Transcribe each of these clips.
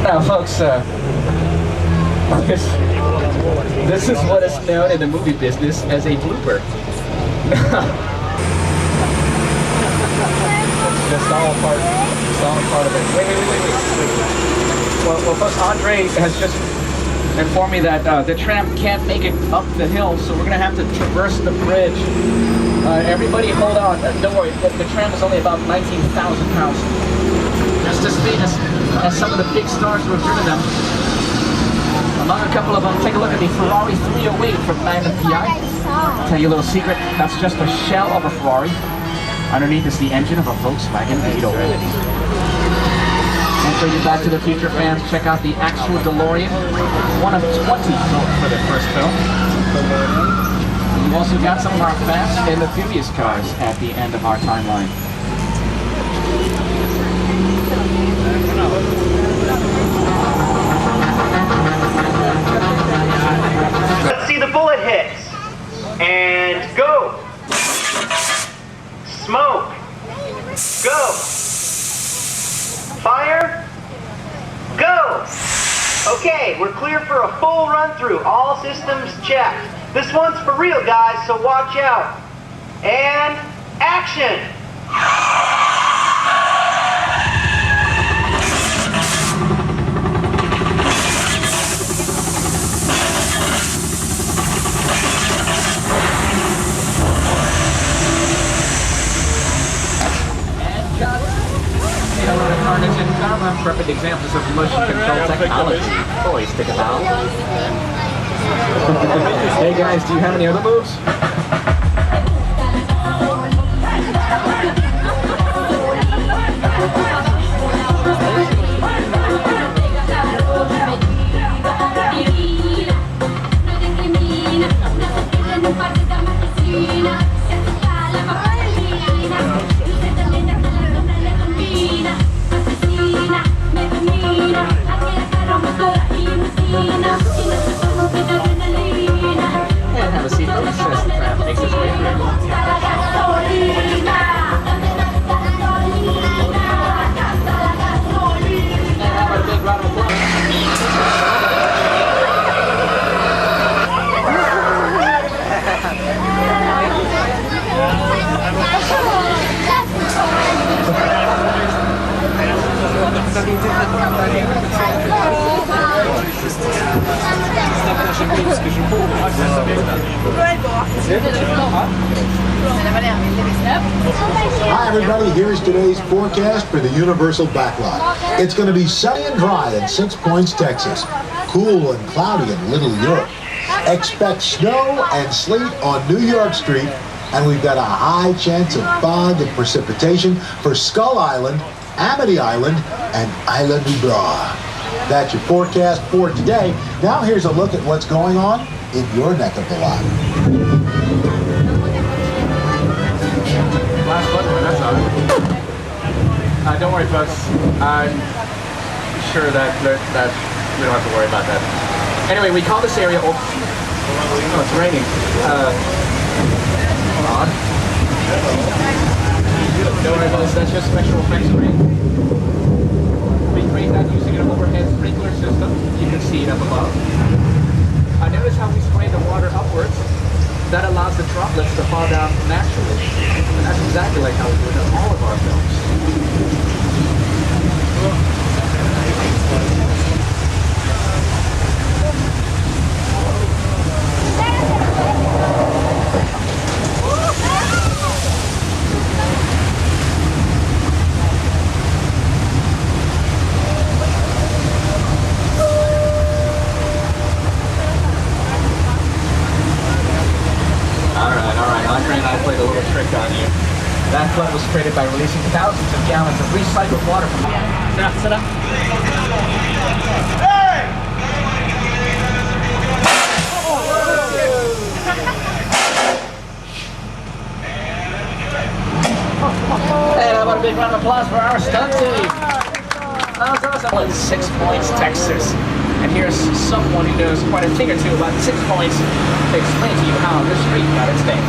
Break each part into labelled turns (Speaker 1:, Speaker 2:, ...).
Speaker 1: Now, folks, this is what is known in the movie business as a blooper. Just all part of it. Wait. Well, folks, Andre has just informed me that the tram can't make it up the hill, so we're going to have to traverse the bridge. Everybody hold on. Don't worry, the tram is only about 19,000 pounds. Just as famous as some of the big stars who have driven them. Among a couple of them, take a look at the Ferrari 308 from Magnum PI. Tell you a little secret, that's just a shell of a Ferrari. Underneath is the engine of a Volkswagen Beetle. And for you Back to the Future fans, check out the actual DeLorean, one of 20 built for the first film. We've also got some of our Fast and the Furious cars at the end of our timeline.
Speaker 2: Let's see the bullet hits. And go. Smoke. Go. Fire. Go. Okay, we're clear for a full run through. All systems checked. This one's for real, guys, so watch out. And action.
Speaker 1: Perfect examples of motion control technology. Boys, stick it out. Hey guys, do you have any other moves? And have a seat, please, as the tram makes its way through. And how about a big round of applause?
Speaker 3: Hi everybody, here's today's forecast for the Universal Backlot. It's going to be sunny and dry in 6 Points, Texas. Cool and cloudy in Little Europe. Expect snow and sleet on New York Street. And we've got a high chance of fog and precipitation for Skull Island, Amity Island, and Isla Nublar. That's your forecast for today. Now here's a look at what's going on in your neck of the lot.
Speaker 1: Last one, that's all right. Don't worry, folks. I'm sure that we don't have to worry about that. Anyway, we call this area oh, it's raining. Odd. Don't worry about this, that's just special effects rain. We create that using an overhead sprinkler system. You can see it up above. Notice how we spray the water upwards. That allows the droplets to fall down naturally. And that's exactly like how we do it in all of our films. That flood was created by releasing thousands of gallons of recycled water from the... Sit up. Hey! And how about a big round of applause for our stunt team? That was awesome. 6 Points, Texas. And here's someone who knows quite a thing or two about 6 Points to explain to you how this street got its name.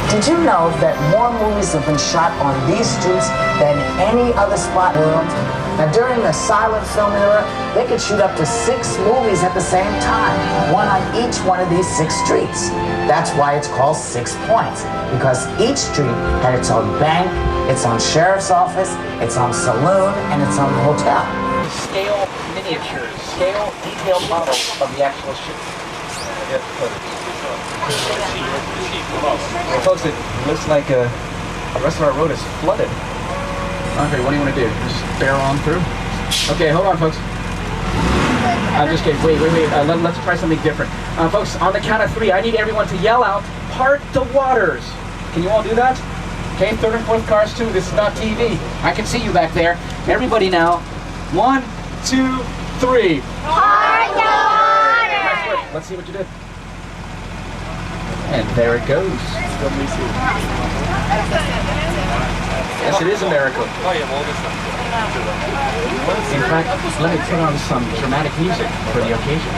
Speaker 4: Did you know that more movies have been shot on these streets than any other spot in the world? Now, during the silent film era, they could shoot up to 6 movies at the same time, one on each one of these 6 streets. That's why it's called 6 Points, because each street had its own bank, its own sheriff's office, its own saloon, and its own hotel.
Speaker 1: Scale miniatures, scale detailed models of the actual ship. Well, folks, it looks like the rest of our road is flooded. Andre, what do you want to do? Just barrel on through? Okay, hold on, folks. I'm just kidding. Wait. Let's try something different. Folks, on the count of 3, I need everyone to yell out, "Part the waters." Can you all do that? Okay, 3rd and 4th cars too. This is not TV. I can see you back there. Everybody now. 1, 2, 3.
Speaker 5: Part the water!
Speaker 1: Nice work. Let's see what you did. And there it goes. Yes, it is a miracle. In fact, let me turn on some dramatic music for the occasion.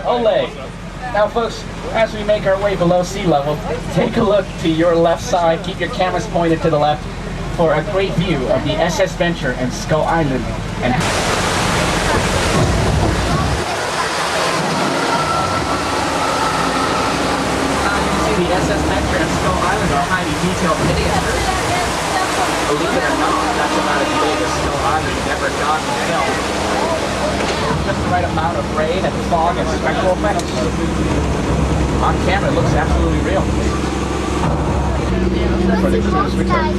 Speaker 1: Ole! Now folks, as we make our way below sea level, take a look to your left side, keep your cameras pointed to the left for a great view of the SS Venture and Skull Island. And you can see the SS Venture and Skull Island are highly detailed miniatures. Believe it or not, that's about as big as Skull Island ever got in film. Just the right amount of rain and fog and spectral effects. On camera, it looks absolutely real. For the cruise return.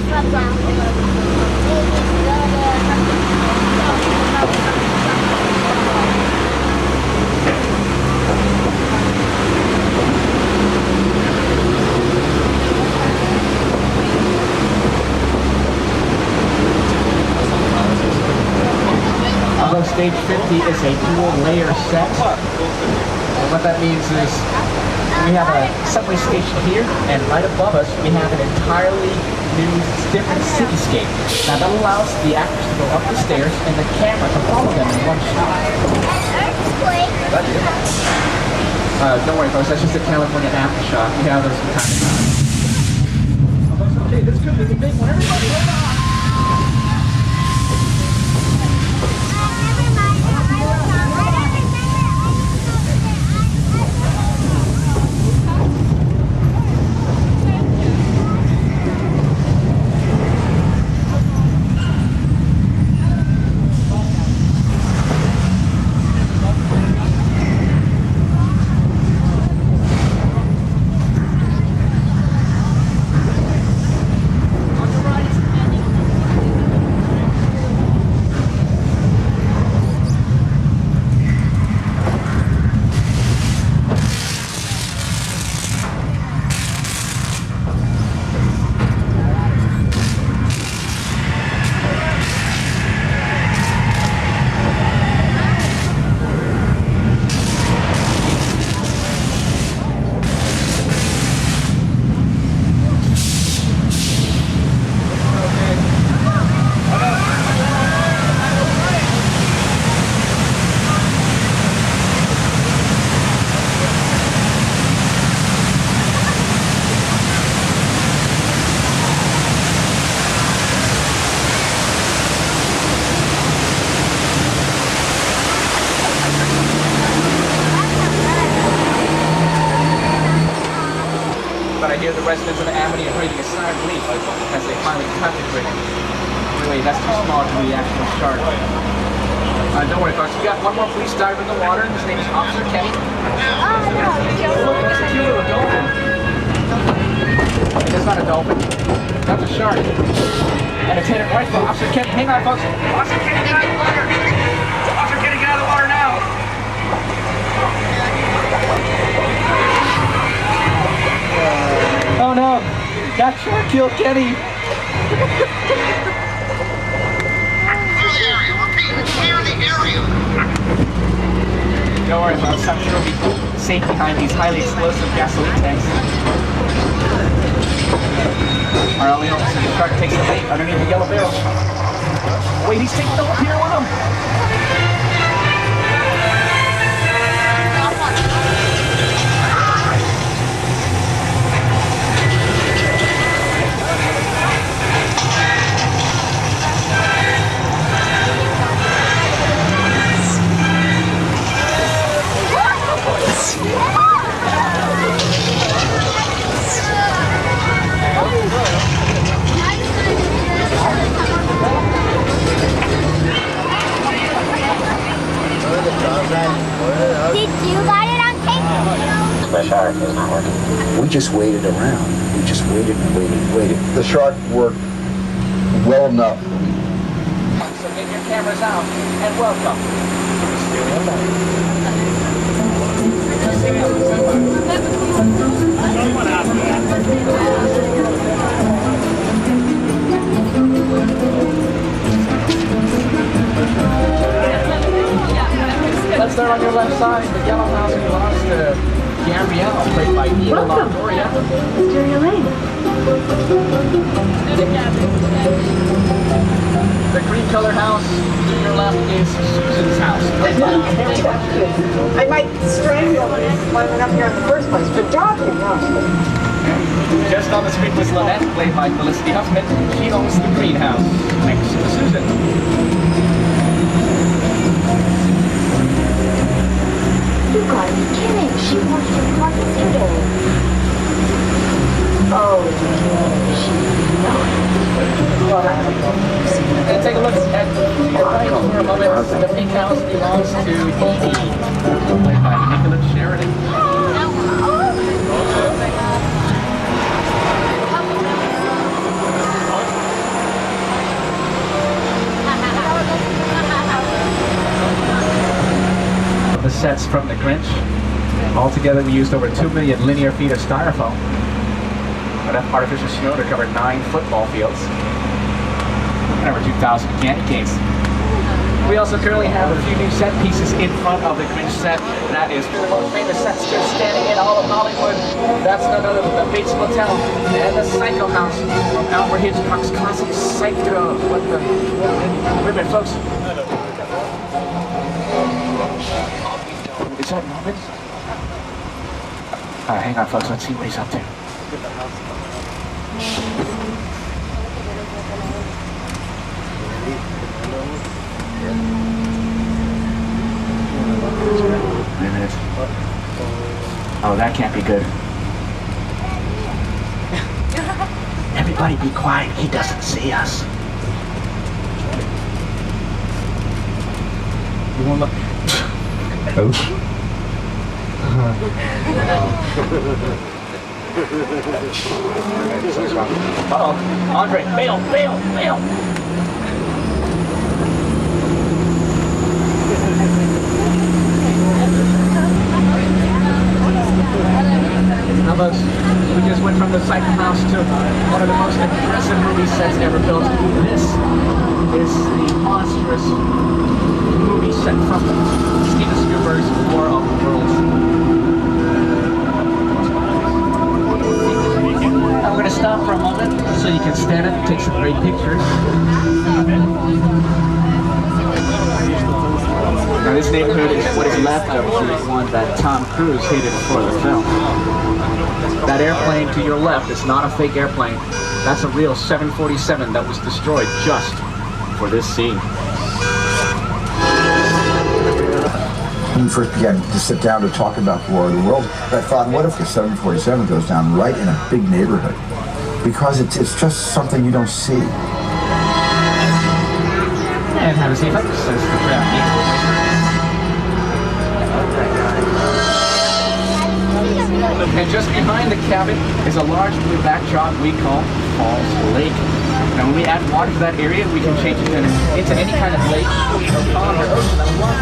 Speaker 1: Although stage 50 is a dual layer set, and what that means is we have a subway station here, and right above us we have an entirely new, different cityscape. Now that allows the actors to go up the stairs and the camera to follow them in one shot. That's it. Don't worry folks, that's just a California after shot. We have those from time to time. Okay, this could be the big one. Everybody hold on! I hear the residents of Amity are breathing a sigh of relief as they finally cut the bridge. Wait, that's too small to be the actual shark. Don't worry, folks. We got one more police diver in the water. His name is Officer Kenny. Look, that's a cute little dolphin. It's not a dolphin. That's a shark. And it's headed right for Officer Kenny. Hang on, folks. Officer Kenny, get out of the water! Officer Kenny, get out of the water now! Oh no! That shark killed Kenny!
Speaker 5: Clear the area! Repeat, clear the area!
Speaker 1: Don't worry, folks. I'm sure we'll be safe behind these highly explosive gasoline tanks. Alright, Leo, so the shark takes the bait underneath the yellow barrel. Wait, he's taking the here with him!
Speaker 5: Did you got it on tape?
Speaker 4: The shark is not working. We just waited around. We just waited and waited and waited.
Speaker 6: The shark worked well enough.
Speaker 1: So get your cameras out and welcome to the Stereo Let's start on your left side. The yellow house belongs to Gabrielle, played by Eva Longoria. The green colored house to your left is Susan's house.
Speaker 7: I might strangle this when I went up here in the first place, but jogging,
Speaker 1: Just on the screen was Lynette, played by Felicity Huffman. She owns the greenhouse next to Susan.
Speaker 5: You gotta be kidding. She wants to come yesterday. Oh,
Speaker 1: And take a look at your right for a moment. The pink house belongs to Dee Dee, played by Nicola Sheridan. The sets from The Grinch. Altogether, we used over 2 million linear feet of styrofoam. Enough artificial snow to cover 9 football fields. And over 2,000 candy canes. We also currently have a few new set pieces in front of the Grinch set. That is the most famous set still standing in all of Hollywood. That's none other than the Bates Motel and the Psycho House from Alfred Hitchcock's classic Psycho. What the... Wait a minute, folks. Is that Norman? Alright, hang on, folks. Let's see what he's up to. Wait a minute. Oh, that can't be good. Everybody be quiet. He doesn't see us. You won't look. Uh-oh. Andre, bail, bail, bail. Now folks, we just went from the Psycho House to one of the most impressive movie sets ever built. This is the monstrous movie set from Steven Spielberg's War of the Worlds. Now we're going to stop for a moment so you can stand up and take some great pictures. Now this neighborhood is what is left of the one that Tom Cruise hated before the film. That airplane to your left is not a fake airplane. That's a real 747 that was destroyed just for this scene.
Speaker 6: When we first began to sit down to talk about the War of the World, I thought, what if the 747 goes down right in a big neighborhood? Because it's just something you don't see.
Speaker 1: And have a seat, folks, says the crowd. And just behind the cabin is a large blue backdrop we call Falls Lake. Now when we add water to that area, we can change it into any kind of lake, or pond, or ocean that we want.